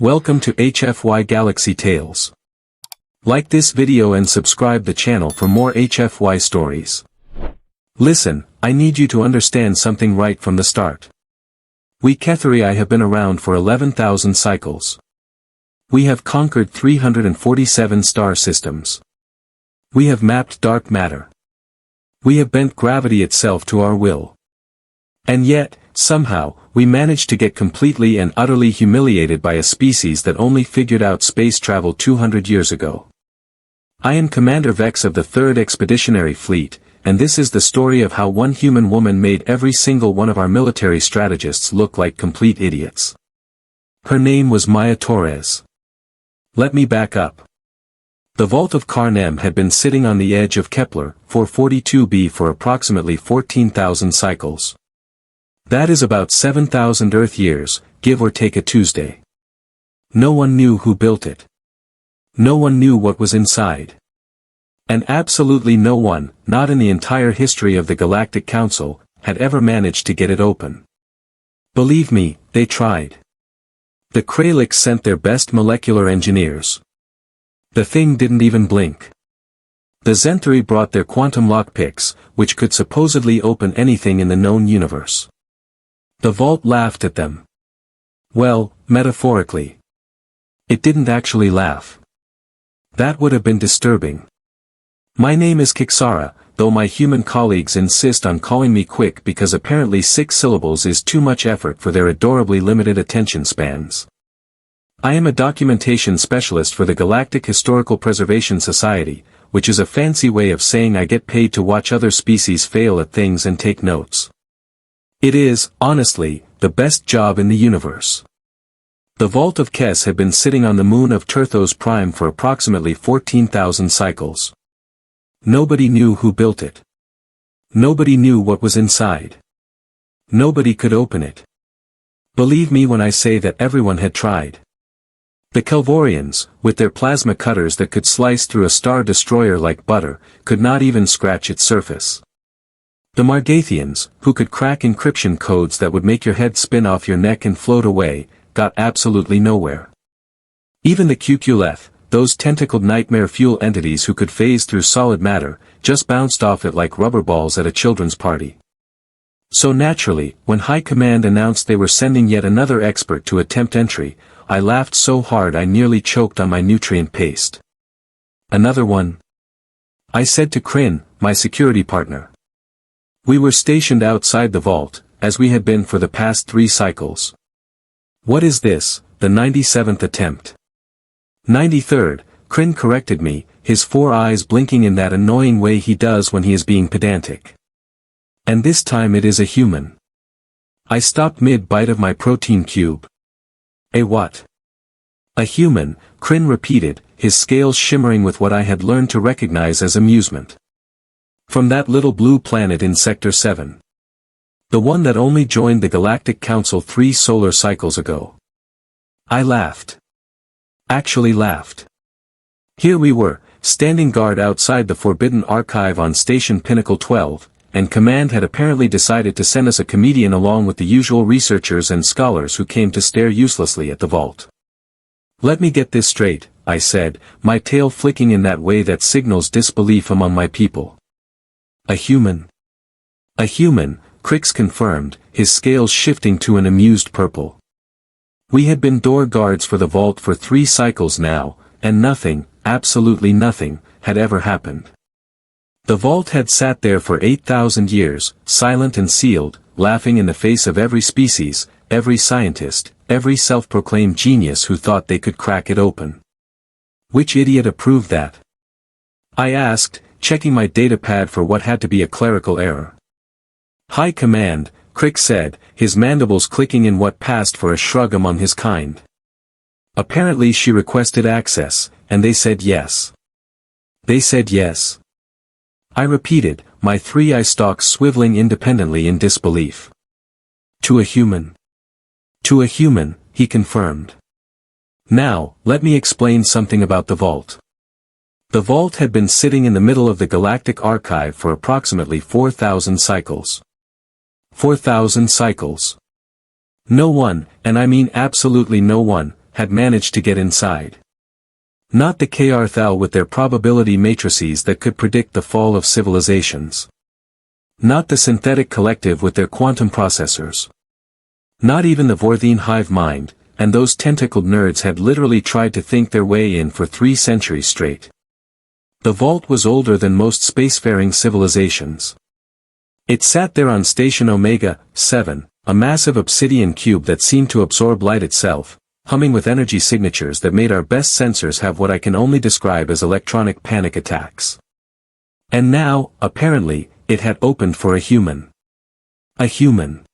Welcome to HFY Galaxy Tales. Like this video and subscribe the channel for more HFY stories. Listen, I need you to understand something right from the start. We Ketheri have been around for 11,000 cycles. We have conquered 347 star systems. We have mapped dark matter. We have bent gravity itself to our will. And yet, somehow, we managed to get completely and utterly humiliated by a species that only figured out space travel 200 years ago. I am Commander Vellis of the 3rd Expeditionary Fleet, and this is the story of how one human woman made every single one of our military strategists look like complete idiots. Her name was Maya Torres. Let me back up. The Vault of Carnem had been sitting on the edge of Kepler 442b for approximately 14,000 cycles. That is about 7,000 Earth years, give or take a Tuesday. No one knew who built it. No one knew what was inside. And absolutely no one, not in the entire history of the Galactic Council, had ever managed to get it open. Believe me, they tried. The Kraliks sent their best molecular engineers. The thing didn't even blink. The Zenthari brought their quantum lockpicks, which could supposedly open anything in the known universe. The vault laughed at them. Well, metaphorically. It didn't actually laugh. That would have been disturbing. My name is Kixara, though my human colleagues insist on calling me Quick because apparently 6 syllables is too much effort for their adorably limited attention spans. I am a documentation specialist for the Galactic Historical Preservation Society, which is a fancy way of saying I get paid to watch other species fail at things and take notes. It is, honestly, the best job in the universe. The Vault of Kes had been sitting on the moon of Turthos Prime for approximately 14,000 cycles. Nobody knew who built it. Nobody knew what was inside. Nobody could open it. Believe me when I say that everyone had tried. The Kelvorians, with their plasma cutters that could slice through a star destroyer like butter, could not even scratch its surface. The Margathians, who could crack encryption codes that would make your head spin off your neck and float away, got absolutely nowhere. Even the Cuculeth, those tentacled nightmare fuel entities who could phase through solid matter, just bounced off it like rubber balls at a children's party. So naturally, when High Command announced they were sending yet another expert to attempt entry, I laughed so hard I nearly choked on my nutrient paste. Another one? I said to Kryn, my security partner. We were stationed outside the vault, as we had been for the past 3 cycles. What is this, the 97th attempt? 93rd, Kryn corrected me, his 4 eyes blinking in that annoying way he does when he is being pedantic. And this time it is a human. I stopped mid-bite of my protein cube. A what? A human, Kryn repeated, his scales shimmering with what I had learned to recognize as amusement. From that little blue planet in Sector 7. The one that only joined the Galactic Council 3 solar cycles ago. I laughed. Actually laughed. Here we were, standing guard outside the Forbidden Archive on Station Pinnacle 12, and Command had apparently decided to send us a comedian along with the usual researchers and scholars who came to stare uselessly at the vault. Let me get this straight, I said, my tail flicking in that way that signals disbelief among my people. A human. A human, Crix confirmed, his scales shifting to an amused purple. We had been door guards for the vault for 3 cycles now, and nothing, absolutely nothing, had ever happened. The vault had sat there for 8,000 years, silent and sealed, laughing in the face of every species, every scientist, every self-proclaimed genius who thought they could crack it open. Which idiot approved that? I asked, checking my datapad for what had to be a clerical error. High Command, Crick said, his mandibles clicking in what passed for a shrug among his kind. Apparently she requested access, and they said yes. They said yes. I repeated, my 3 eye stalks swiveling independently in disbelief. To a human. To a human, he confirmed. Now, let me explain something about the vault. The vault had been sitting in the middle of the Galactic Archive for approximately 4,000 cycles. 4,000 cycles. No one, and I mean absolutely no one, had managed to get inside. Not the Krthal with their probability matrices that could predict the fall of civilizations. Not the synthetic collective with their quantum processors. Not even the Vorthine hive mind, and those tentacled nerds had literally tried to think their way in for 3 centuries straight. The vault was older than most spacefaring civilizations. It sat there on Station Omega-7, a massive obsidian cube that seemed to absorb light itself, humming with energy signatures that made our best sensors have what I can only describe as electronic panic attacks. And now, apparently, it had opened for a human. A human.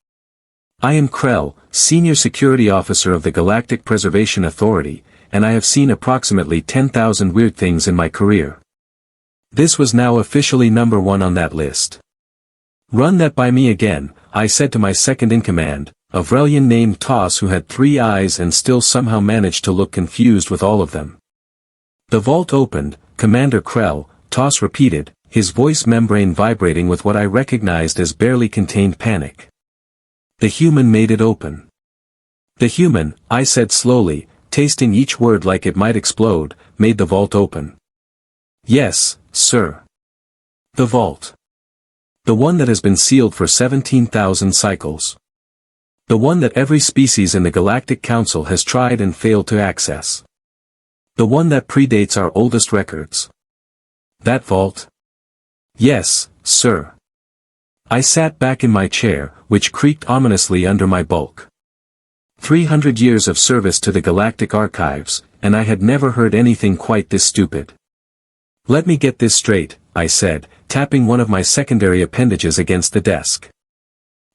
I am Krell, Senior Security Officer of the Galactic Preservation Authority, and I have seen approximately 10,000 weird things in my career. This was now officially number 1 on that list. Run that by me again, I said to my second-in-command, a Vrelian named Toss who had 3 eyes and still somehow managed to look confused with all of them. The vault opened, Commander Krell, Toss repeated, his voice membrane vibrating with what I recognized as barely contained panic. The human made it open. The human, I said slowly, tasting each word like it might explode, made the vault open. Yes, sir. The vault. The one that has been sealed for 17,000 cycles. The one that every species in the Galactic Council has tried and failed to access. The one that predates our oldest records. That vault? Yes, sir. I sat back in my chair, which creaked ominously under my bulk. 300 years of service to the Galactic Archives, and I had never heard anything quite this stupid. Let me get this straight, I said, tapping one of my secondary appendages against the desk.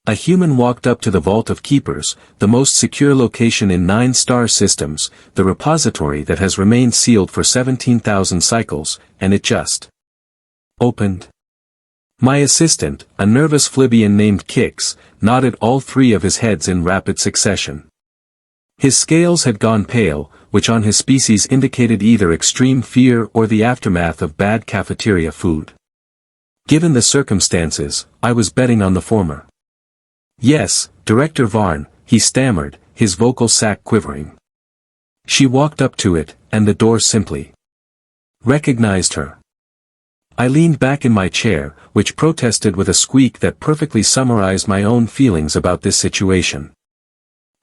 A human walked up to the Vault of Keepers, the most secure location in 9 star systems, the repository that has remained sealed for 17,000 cycles, and it just opened. My assistant, a nervous Flibian named Kix, nodded all 3 of his heads in rapid succession. His scales had gone pale, which on his species indicated either extreme fear or the aftermath of bad cafeteria food. Given the circumstances, I was betting on the former. Yes, Director Varn, he stammered, his vocal sac quivering. She walked up to it, and the door simply recognized her. I leaned back in my chair, which protested with a squeak that perfectly summarized my own feelings about this situation.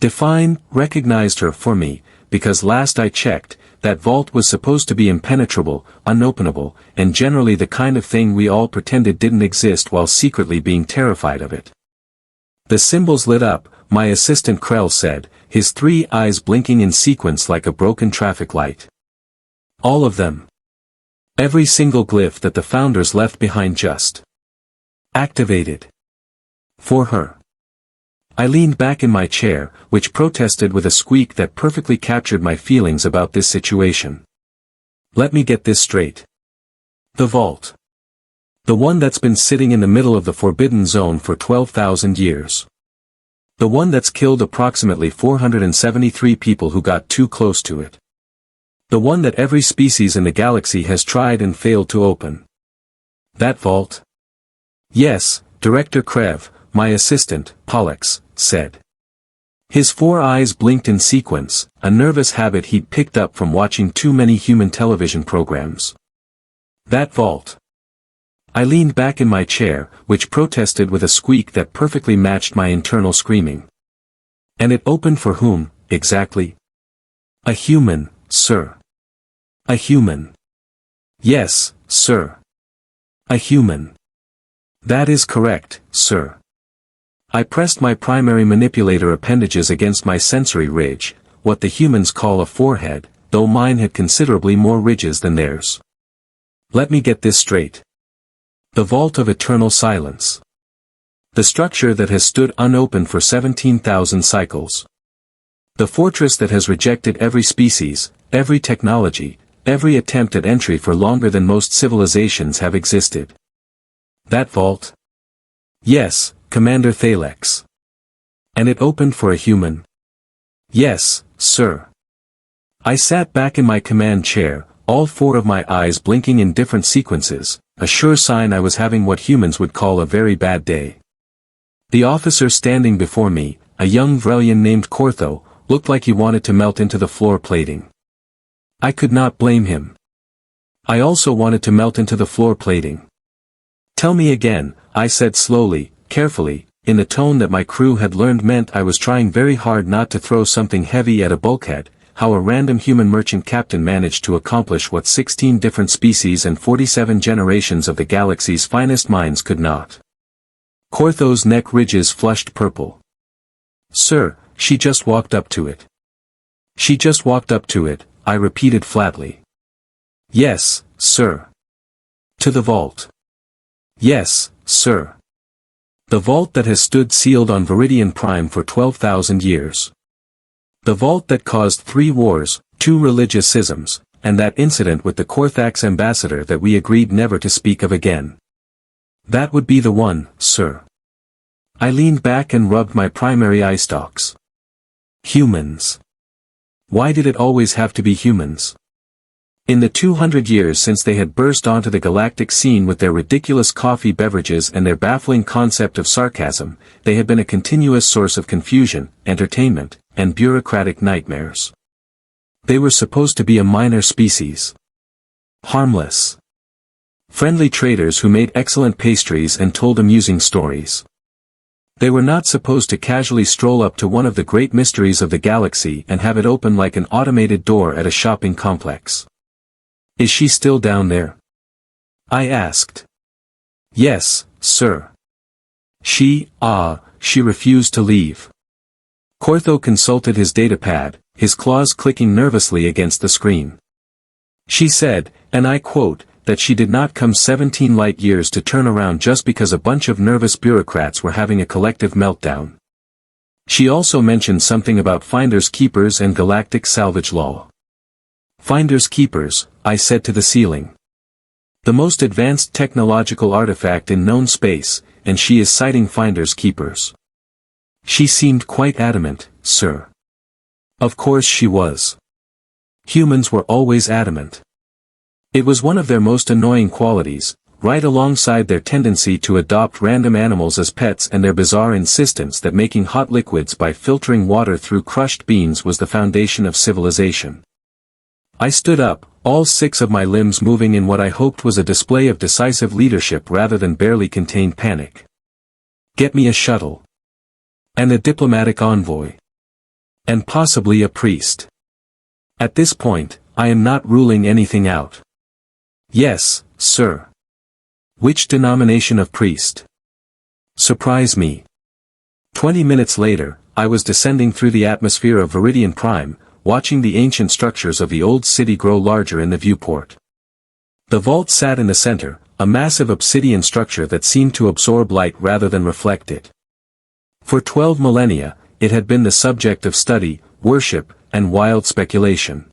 Define, recognized her for me, because last I checked, that vault was supposed to be impenetrable, unopenable, and generally the kind of thing we all pretended didn't exist while secretly being terrified of it. The symbols lit up, my assistant Krell said, his 3 eyes blinking in sequence like a broken traffic light. All of them. Every single glyph that the founders left behind just activated. For her. I leaned back in my chair, which protested with a squeak that perfectly captured my feelings about this situation. Let me get this straight. The vault. The one that's been sitting in the middle of the Forbidden Zone for 12,000 years. The one that's killed approximately 473 people who got too close to it. The one that every species in the galaxy has tried and failed to open. That vault? Yes, Director Krev, my assistant, Pollux, said. His 4 eyes blinked in sequence, a nervous habit he'd picked up from watching too many human television programs. That vault. I leaned back in my chair, which protested with a squeak that perfectly matched my internal screaming. And it opened for whom, exactly? A human, sir. A human. Yes, sir. A human. That is correct, sir. I pressed my primary manipulator appendages against my sensory ridge, what the humans call a forehead, though mine had considerably more ridges than theirs. Let me get this straight. The Vault of Eternal Silence. The structure that has stood unopened for 17,000 cycles. The fortress that has rejected every species, every technology, every attempt at entry for longer than most civilizations have existed. That vault? Yes, Commander Thalex. And it opened for a human? Yes, sir. I sat back in my command chair, all 4 of my eyes blinking in different sequences, a sure sign I was having what humans would call a very bad day. The officer standing before me, a young Vrelian named Kortho, looked like he wanted to melt into the floor plating. I could not blame him. I also wanted to melt into the floor plating. Tell me again, I said slowly, carefully, in the tone that my crew had learned meant I was trying very hard not to throw something heavy at a bulkhead, how a random human merchant captain managed to accomplish what 16 different species and 47 generations of the galaxy's finest minds could not. Cortho's neck ridges flushed purple. Sir, she just walked up to it. She just walked up to it, I repeated flatly. Yes, sir. To the vault. Yes, sir. The vault that has stood sealed on Viridian Prime for 12,000 years. The vault that caused 3 wars, 2 religious schisms, and that incident with the Korthax ambassador that we agreed never to speak of again. That would be the one, sir. I leaned back and rubbed my primary eye stalks. Humans. Why did it always have to be humans? In the 200 years since they had burst onto the galactic scene with their ridiculous coffee beverages and their baffling concept of sarcasm, they had been a continuous source of confusion, entertainment, and bureaucratic nightmares. They were supposed to be a minor species. Harmless. Friendly traders who made excellent pastries and told amusing stories. They were not supposed to casually stroll up to one of the great mysteries of the galaxy and have it open like an automated door at a shopping complex. Is she still down there? I asked. Yes, sir. She refused to leave. Cortho consulted his datapad, his claws clicking nervously against the screen. She said, and I quote, that she did not come 17 light years to turn around just because a bunch of nervous bureaucrats were having a collective meltdown. She also mentioned something about finders keepers and galactic salvage law. Finders keepers, I said to the ceiling. The most advanced technological artifact in known space, and she is citing finders keepers. She seemed quite adamant, sir. Of course she was. Humans were always adamant. It was one of their most annoying qualities, right alongside their tendency to adopt random animals as pets and their bizarre insistence that making hot liquids by filtering water through crushed beans was the foundation of civilization. I stood up, all 6 of my limbs moving in what I hoped was a display of decisive leadership rather than barely contained panic. Get me a shuttle. And a diplomatic envoy. And possibly a priest. At this point, I am not ruling anything out. Yes, sir. Which denomination of priest? Surprise me. 20 minutes later, I was descending through the atmosphere of Viridian Prime, watching the ancient structures of the old city grow larger in the viewport. The vault sat in the center, a massive obsidian structure that seemed to absorb light rather than reflect it. For 12 millennia, it had been the subject of study, worship, and wild speculation.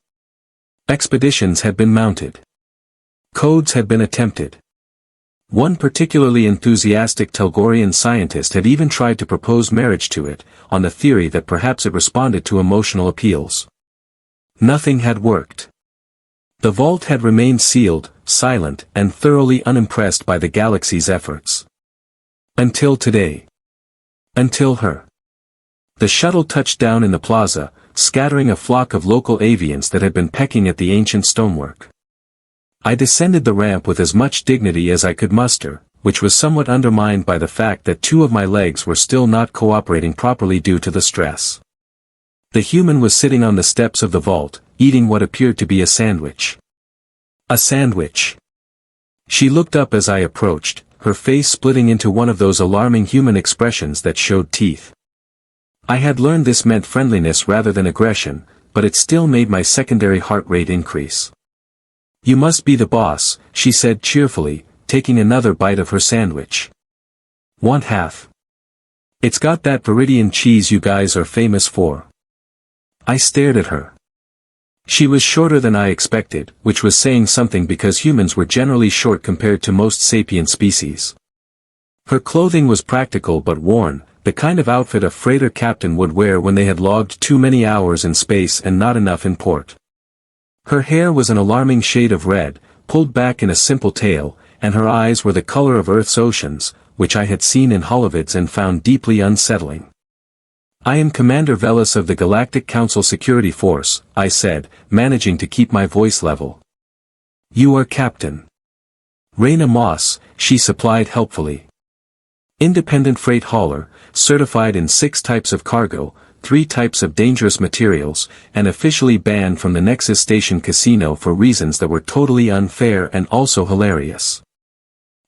Expeditions had been mounted. Codes had been attempted. One particularly enthusiastic Telgorian scientist had even tried to propose marriage to it, on the theory that perhaps it responded to emotional appeals. Nothing had worked. The vault had remained sealed, silent, and thoroughly unimpressed by the galaxy's efforts. Until today. Until her. The shuttle touched down in the plaza, scattering a flock of local avians that had been pecking at the ancient stonework. I descended the ramp with as much dignity as I could muster, which was somewhat undermined by the fact that 2 of my legs were still not cooperating properly due to the stress. The human was sitting on the steps of the vault, eating what appeared to be a sandwich. A sandwich. She looked up as I approached, her face splitting into one of those alarming human expressions that showed teeth. I had learned this meant friendliness rather than aggression, but it still made my secondary heart rate increase. You must be the boss, she said cheerfully, taking another bite of her sandwich. Want half? It's got that Viridian cheese you guys are famous for. I stared at her. She was shorter than I expected, which was saying something because humans were generally short compared to most sapient species. Her clothing was practical but worn, the kind of outfit a freighter captain would wear when they had logged too many hours in space and not enough in port. Her hair was an alarming shade of red, pulled back in a simple tail, and her eyes were the color of Earth's oceans, which I had seen in holovids and found deeply unsettling. I am Commander Vellis of the Galactic Council Security Force, I said, managing to keep my voice level. You are Captain Raina Moss, she supplied helpfully. Independent freight hauler, certified in 6 types of cargo, 3 types of dangerous materials, and officially banned from the Nexus Station Casino for reasons that were totally unfair and also hilarious.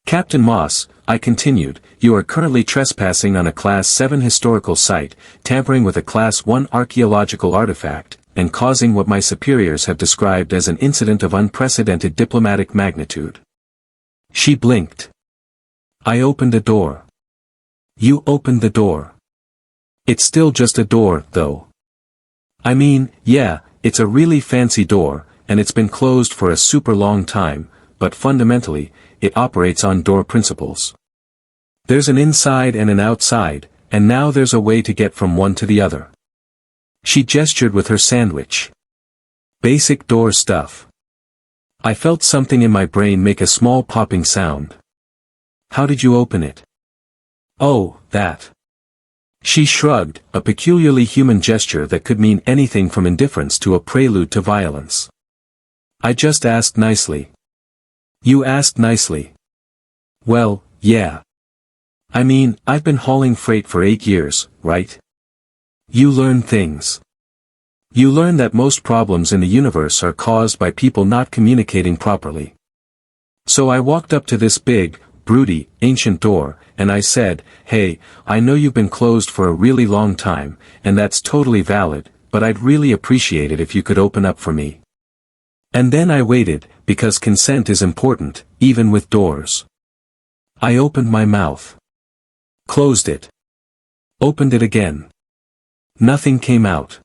Captain Moss, I continued, you are currently trespassing on a Class 7 historical site, tampering with a Class 1 archaeological artifact, and causing what my superiors have described as an incident of unprecedented diplomatic magnitude. She blinked. I opened a door. You opened the door. It's still just a door, though. I mean, yeah, it's a really fancy door, and it's been closed for a super long time, but fundamentally, it operates on door principles. There's an inside and an outside, and now there's a way to get from one to the other. She gestured with her sandwich. Basic door stuff. I felt something in my brain make a small popping sound. How did you open it? Oh, that. She shrugged, a peculiarly human gesture that could mean anything from indifference to a prelude to violence. I just asked nicely. You asked nicely. Well, yeah. I mean, I've been hauling freight for 8 years, right? You learn things. You learn that most problems in the universe are caused by people not communicating properly. So I walked up to this big, broody, ancient door, and I said, hey, I know you've been closed for a really long time, and that's totally valid, but I'd really appreciate it if you could open up for me. And then I waited, because consent is important, even with doors. I opened my mouth. Closed it. Opened it again. Nothing came out.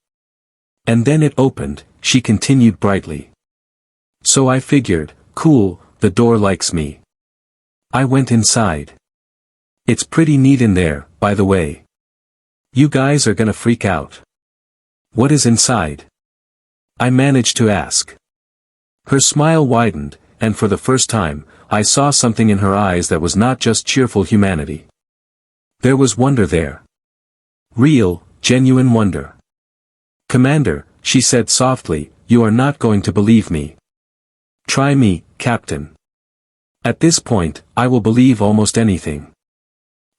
And then it opened, she continued brightly. So I figured, cool, the door likes me. I went inside. It's pretty neat in there, by the way. You guys are gonna freak out. What is inside? I managed to ask. Her smile widened, and for the first time, I saw something in her eyes that was not just cheerful humanity. There was wonder there. Real, genuine wonder. Commander, she said softly, you are not going to believe me. Try me, Captain. At this point, I will believe almost anything.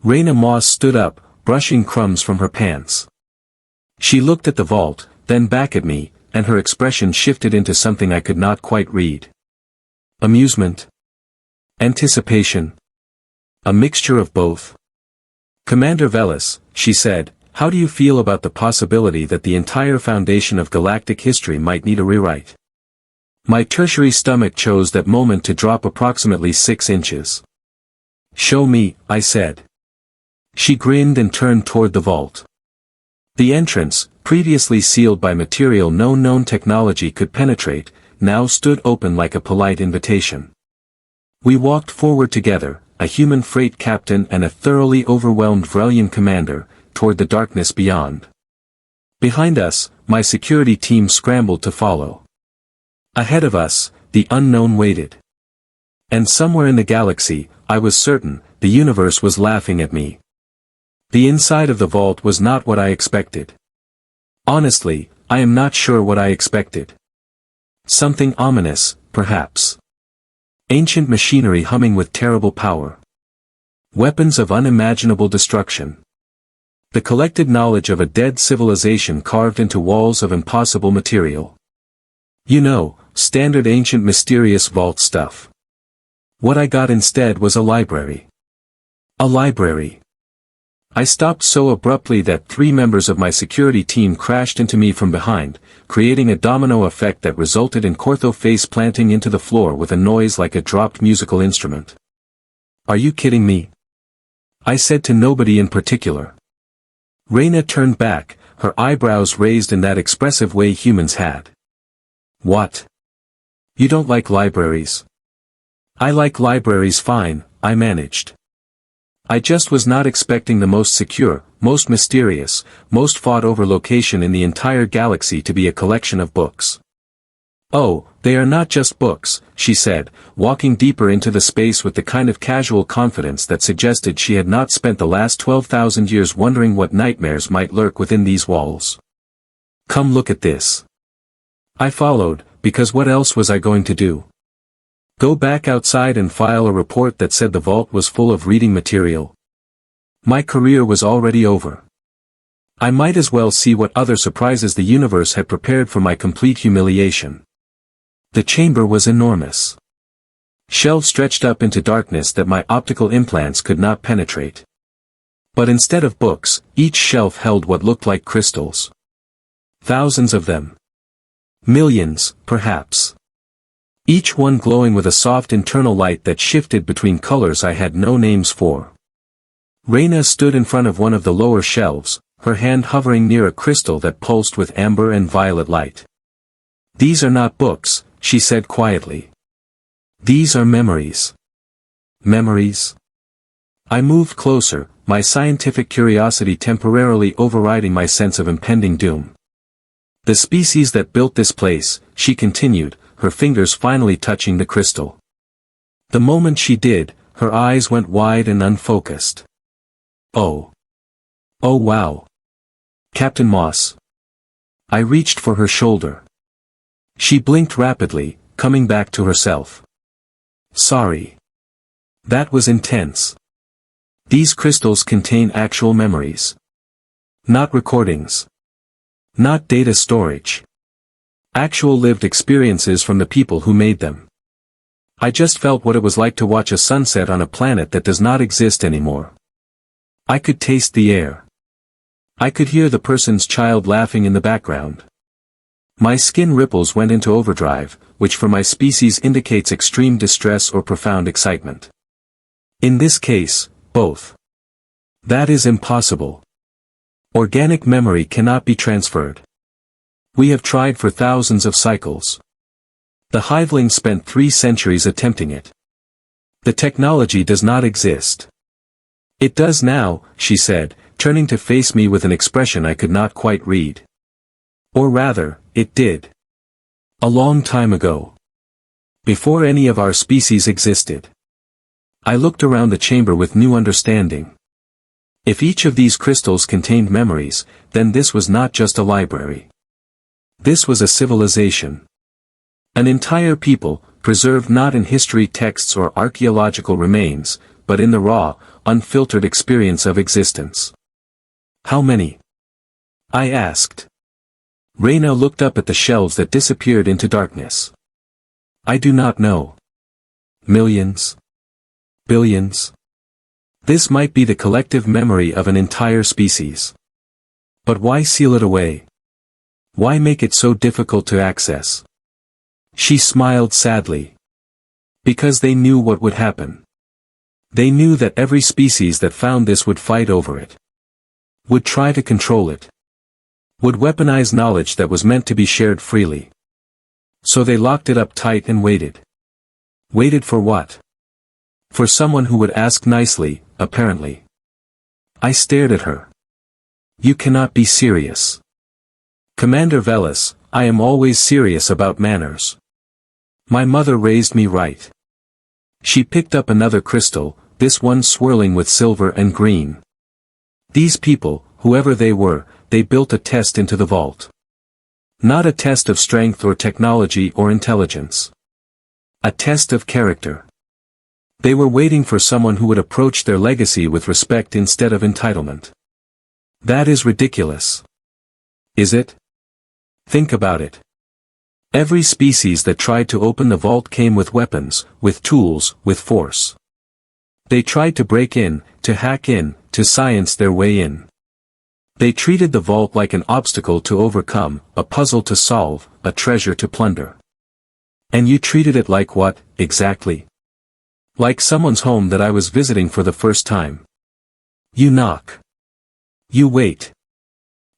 Raina Moss stood up, brushing crumbs from her pants. She looked at the vault, then back at me, and her expression shifted into something I could not quite read. Amusement? Anticipation? A mixture of both? Commander Vellis, she said, how do you feel about the possibility that the entire foundation of galactic history might need a rewrite? My tertiary stomach chose that moment to drop approximately 6 inches. Show me, I said. She grinned and turned toward the vault. The entrance, previously sealed by material no known technology could penetrate, now stood open like a polite invitation. We walked forward together, a human freight captain and a thoroughly overwhelmed Vrelian commander, toward the darkness beyond. Behind us, my security team scrambled to follow. Ahead of us, the unknown waited. And somewhere in the galaxy, I was certain, the universe was laughing at me. The inside of the vault was not what I expected. Honestly, I am not sure what I expected. Something ominous, perhaps. Ancient machinery humming with terrible power. Weapons of unimaginable destruction. The collected knowledge of a dead civilization carved into walls of impossible material. You know, standard ancient mysterious vault stuff. What I got instead was a library. A library. I stopped so abruptly that 3 members of my security team crashed into me from behind, creating a domino effect that resulted in Cortho face planting into the floor with a noise like a dropped musical instrument. Are you kidding me? I said to nobody in particular. Raina turned back, her eyebrows raised in that expressive way humans had. What? You don't like libraries? I like libraries fine, I managed. I just was not expecting the most secure, most mysterious, most fought-over location in the entire galaxy to be a collection of books. Oh, They are not just books, she said, walking deeper into the space with the kind of casual confidence that suggested she had not spent the last 12,000 years wondering what nightmares might lurk within these walls. Come look at this. I followed, because what else was I going to do? Go back outside and file a report that said the vault was full of reading material? My career was already over. I might as well see what other surprises the universe had prepared for my complete humiliation. The chamber was enormous. Shelves stretched up into darkness that my optical implants could not penetrate. But instead of books, each shelf held what looked like crystals. Thousands of them. Millions, perhaps. Each one glowing with a soft internal light that shifted between colors I had no names for. Reyna stood in front of one of the lower shelves, her hand hovering near a crystal that pulsed with amber and violet light. These are not books, she said quietly. These are memories. Memories? I moved closer, my scientific curiosity temporarily overriding my sense of impending doom. The species that built this place, she continued, her fingers finally touching the crystal. The moment she did, her eyes went wide and unfocused. Oh. Oh wow. Captain Moss. I reached for her shoulder. She blinked rapidly, coming back to herself. Sorry. That was intense. These crystals contain actual memories. Not recordings. Not data storage. Actual lived experiences from the people who made them. I just felt what it was like to watch a sunset on a planet that does not exist anymore. I could taste the air. I could hear the person's child laughing in the background. My skin ripples went into overdrive, which for my species indicates extreme distress or profound excitement. In this case, both. That is impossible. Organic memory cannot be transferred. We have tried for thousands of cycles. The hiveling spent 3 centuries attempting it. The technology does not exist. It does now, she said, turning to face me with an expression I could not quite read. Or rather, it did. A long time ago. Before any of our species existed. I looked around the chamber with new understanding. If each of these crystals contained memories, then this was not just a library. This was a civilization. An entire people, preserved not in history texts or archaeological remains, but in the raw, unfiltered experience of existence. How many? I asked. Reyna looked up at the shelves that disappeared into darkness. I do not know. Millions? Billions? This might be the collective memory of an entire species. But why seal it away? Why make it so difficult to access? She smiled sadly. Because they knew what would happen. They knew that every species that found this would fight over it. Would try to control it. Would weaponize knowledge that was meant to be shared freely. So they locked it up tight and waited. Waited for what? For someone who would ask nicely, apparently. I stared at her. You cannot be serious. Commander Vellis, I am always serious about manners. My mother raised me right. She picked up another crystal, this one swirling with silver and green. These people, whoever they were, they built a test into the vault. Not a test of strength or technology or intelligence. A test of character. They were waiting for someone who would approach their legacy with respect instead of entitlement. That is ridiculous. Is it? Think about it. Every species that tried to open the vault came with weapons, with tools, with force. They tried to break in, to hack in, to science their way in. They treated the vault like an obstacle to overcome, a puzzle to solve, a treasure to plunder. And you treated it like what, exactly? Like someone's home that I was visiting for the first time. You knock. You wait.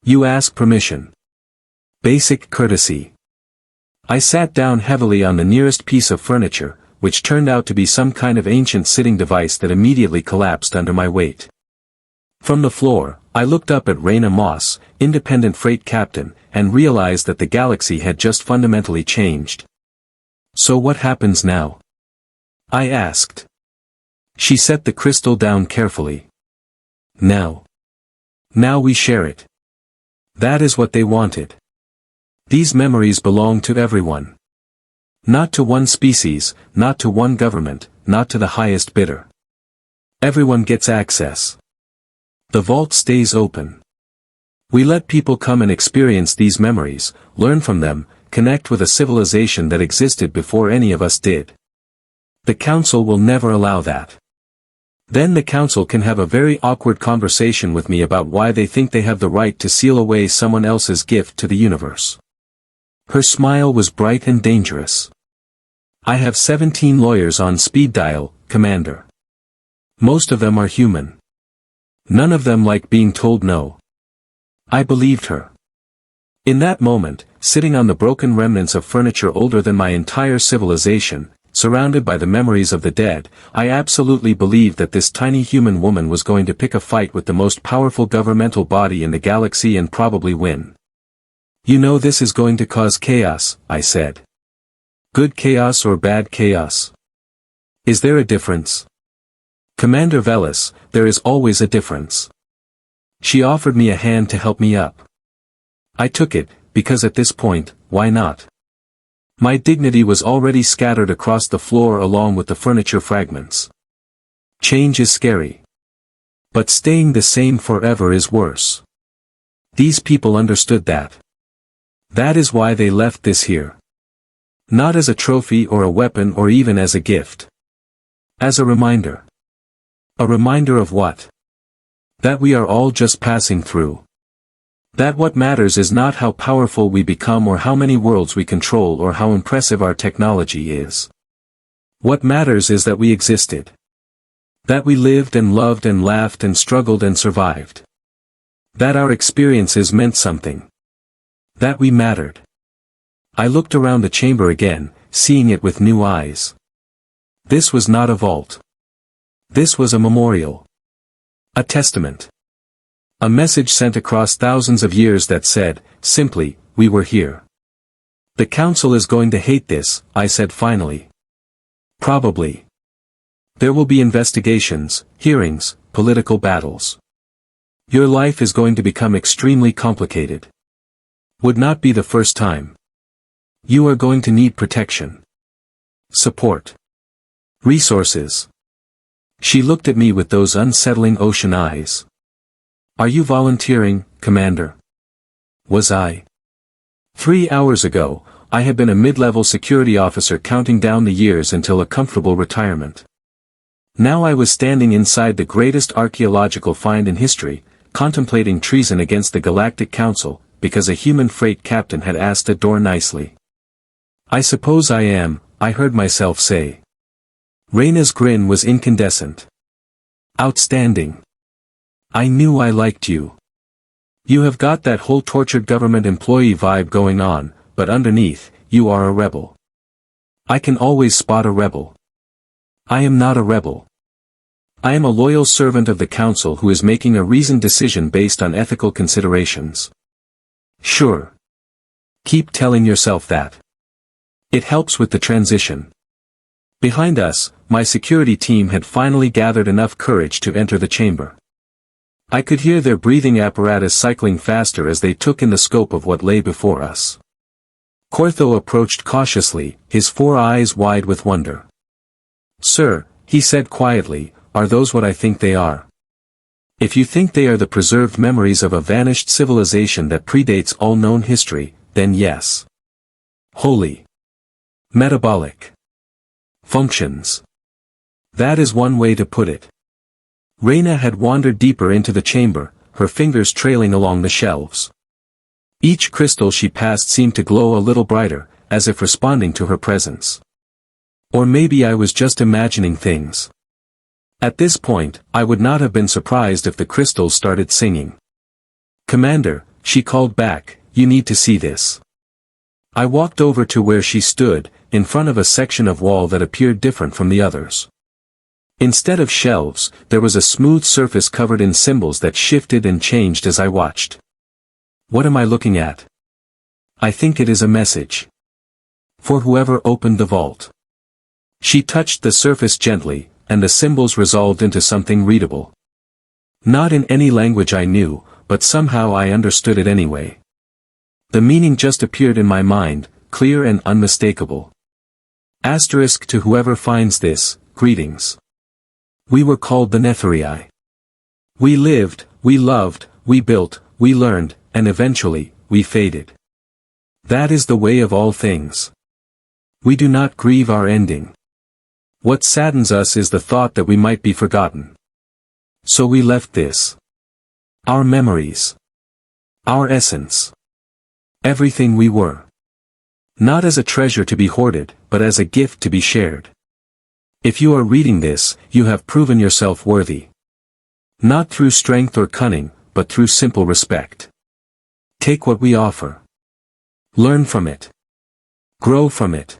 You ask permission. Basic courtesy. I sat down heavily on the nearest piece of furniture, which turned out to be some kind of ancient sitting device that immediately collapsed under my weight. From the floor, I looked up at Reyna Moss, independent freight captain, and realized that the galaxy had just fundamentally changed. So what happens now? I asked. She set the crystal down carefully. Now we share it. That is what they wanted. These memories belong to everyone. Not to one species, not to one government, not to the highest bidder. Everyone gets access. The vault stays open. We let people come and experience these memories, learn from them, connect with a civilization that existed before any of us did. The council will never allow that. Then the council can have a very awkward conversation with me about why they think they have the right to seal away someone else's gift to the universe. Her smile was bright and dangerous. I have 17 lawyers on speed dial, Commander. Most of them are human. None of them like being told no. I believed her. In that moment, sitting on the broken remnants of furniture older than my entire civilization, surrounded by the memories of the dead, I absolutely believed that this tiny human woman was going to pick a fight with the most powerful governmental body in the galaxy and probably win. You know this is going to cause chaos, I said. Good chaos or bad chaos? Is there a difference? Commander Vellis, there is always a difference. She offered me a hand to help me up. I took it, because at this point, why not? My dignity was already scattered across the floor along with the furniture fragments. Change is scary. But staying the same forever is worse. These people understood that. That is why they left this here. Not as a trophy or a weapon or even as a gift. As a reminder. A reminder of what? That we are all just passing through. That what matters is not how powerful we become or how many worlds we control or how impressive our technology is. What matters is that we existed. That we lived and loved and laughed and struggled and survived. That our experiences meant something. That we mattered. I looked around the chamber again, seeing it with new eyes. This was not a vault. This was a memorial. A testament. A message sent across thousands of years that said, simply, we were here. The council is going to hate this, I said finally. Probably. There will be investigations, hearings, political battles. Your life is going to become extremely complicated. Would not be the first time. You are going to need protection. Support. Resources. She looked at me with those unsettling ocean eyes. Are you volunteering, Commander? Was I? 3 hours ago, I had been a mid-level security officer counting down the years until a comfortable retirement. Now I was standing inside the greatest archaeological find in history, contemplating treason against the Galactic Council, because a human freight captain had asked a door nicely. I suppose I am, I heard myself say. Reyna's grin was incandescent. Outstanding. I knew I liked you. You have got that whole tortured government employee vibe going on, but underneath, you are a rebel. I can always spot a rebel. I am not a rebel. I am a loyal servant of the council who is making a reasoned decision based on ethical considerations. Sure. Keep telling yourself that. It helps with the transition. Behind us, my security team had finally gathered enough courage to enter the chamber. I could hear their breathing apparatus cycling faster as they took in the scope of what lay before us. Cortho approached cautiously, his 4 eyes wide with wonder. Sir, he said quietly, are those what I think they are? If you think they are the preserved memories of a vanished civilization that predates all known history, then yes. Holy. Metabolic. Functions. That is one way to put it. Reyna had wandered deeper into the chamber, her fingers trailing along the shelves. Each crystal she passed seemed to glow a little brighter, as if responding to her presence. Or maybe I was just imagining things. At this point, I would not have been surprised if the crystals started singing. Commander, she called back, you need to see this. I walked over to where she stood, in front of a section of wall that appeared different from the others. Instead of shelves, there was a smooth surface covered in symbols that shifted and changed as I watched. What am I looking at? I think it is a message. For whoever opened the vault. She touched the surface gently, and the symbols resolved into something readable. Not in any language I knew, but somehow I understood it anyway. The meaning just appeared in my mind, clear and unmistakable. Asterisk to whoever finds this, greetings. We were called the Netherii. We lived, we loved, we built, we learned, and eventually, we faded. That is the way of all things. We do not grieve our ending. What saddens us is the thought that we might be forgotten. So we left this. Our memories. Our essence. Everything we were. Not as a treasure to be hoarded, but as a gift to be shared. If you are reading this, you have proven yourself worthy. Not through strength or cunning, but through simple respect. Take what we offer. Learn from it. Grow from it.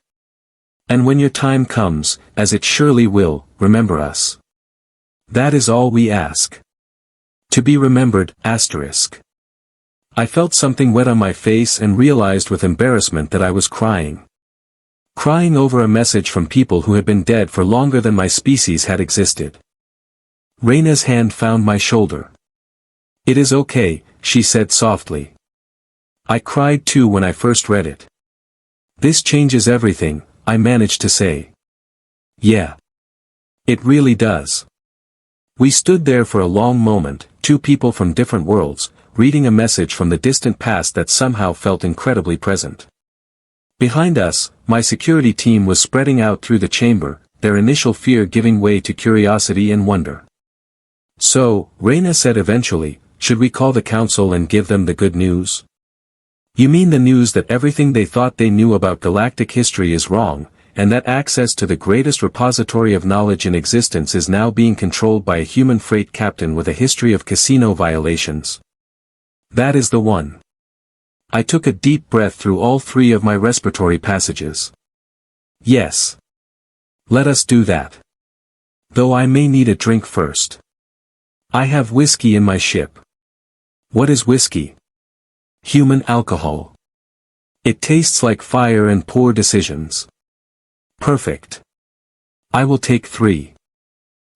And when your time comes, as it surely will, remember us. That is all we ask. To be remembered, asterisk. I felt something wet on my face and realized with embarrassment that I was crying. Crying over a message from people who had been dead for longer than my species had existed. Reyna's hand found my shoulder. It is okay, she said softly. I cried too when I first read it. This changes everything, I managed to say. Yeah. It really does. We stood there for a long moment, two people from different worlds, reading a message from the distant past that somehow felt incredibly present. Behind us, my security team was spreading out through the chamber, their initial fear giving way to curiosity and wonder. So, Reyna said eventually, should we call the council and give them the good news? You mean the news that everything they thought they knew about galactic history is wrong, and that access to the greatest repository of knowledge in existence is now being controlled by a human freight captain with a history of casino violations? That is the one. I took a deep breath through all three of my respiratory passages. Yes. Let us do that. Though I may need a drink first. I have whiskey in my ship. What is whiskey? Human alcohol. It tastes like fire and poor decisions. Perfect. I will take 3.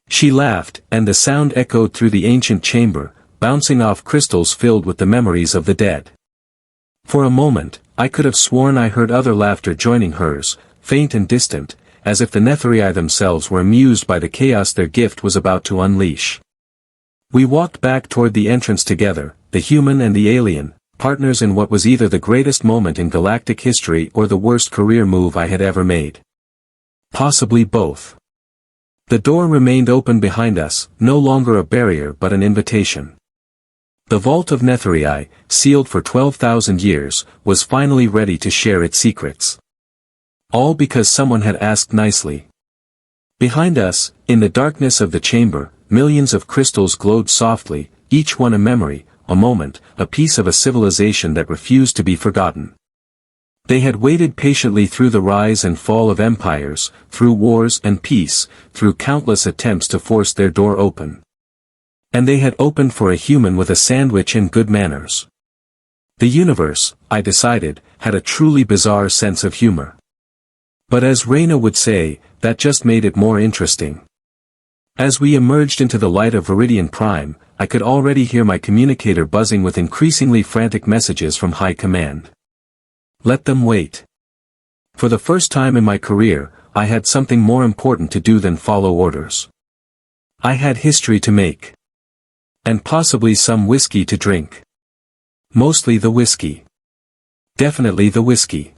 She laughed, and the sound echoed through the ancient chamber, bouncing off crystals filled with the memories of the dead. For a moment, I could have sworn I heard other laughter joining hers, faint and distant, as if the Netherii themselves were amused by the chaos their gift was about to unleash. We walked back toward the entrance together, the human and the alien, partners in what was either the greatest moment in galactic history or the worst career move I had ever made. Possibly both. The door remained open behind us, no longer a barrier but an invitation. The vault of Netherii, sealed for 12,000 years, was finally ready to share its secrets. All because someone had asked nicely. Behind us, in the darkness of the chamber, millions of crystals glowed softly, each one a memory, a moment, a piece of a civilization that refused to be forgotten. They had waited patiently through the rise and fall of empires, through wars and peace, through countless attempts to force their door open. And they had opened for a human with a sandwich and good manners. The universe, I decided, had a truly bizarre sense of humor. But as Reyna would say, that just made it more interesting. As we emerged into the light of Viridian Prime, I could already hear my communicator buzzing with increasingly frantic messages from High Command. Let them wait. For the first time in my career, I had something more important to do than follow orders. I had history to make. And possibly some whiskey to drink. Mostly the whiskey. Definitely the whiskey.